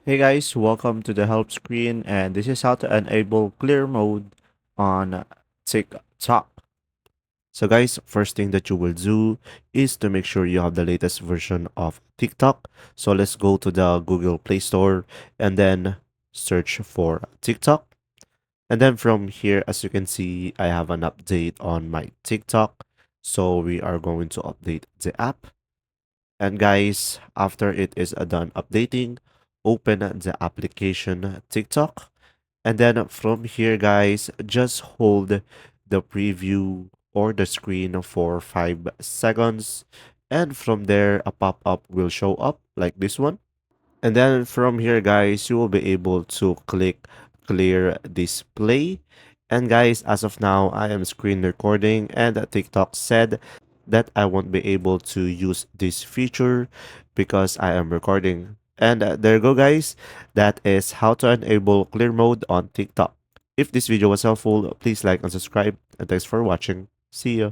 Hey guys, welcome to the help screen, and this is how to enable clear mode on TikTok. So guys, first thing that you will do is to make sure you have the latest version of TikTok. So let's go to the Google Play Store and then search for TikTok. And then from here, as you can see, I have an update on my TikTok. So we are going to update the app. And guys, after it is done updating, open the application TikTok. And then from here, guys, just hold the preview or the screen for 5 seconds. And from there, a pop-up will show up like this one. And then from here, guys, you will be able to click clear display. And guys, as of now, I am screen recording and TikTok said that I won't be able to use this feature because I am recording. And there you go, guys. That is how to enable clear mode on TikTok. If this video was helpful, please like and subscribe. And thanks for watching. See ya.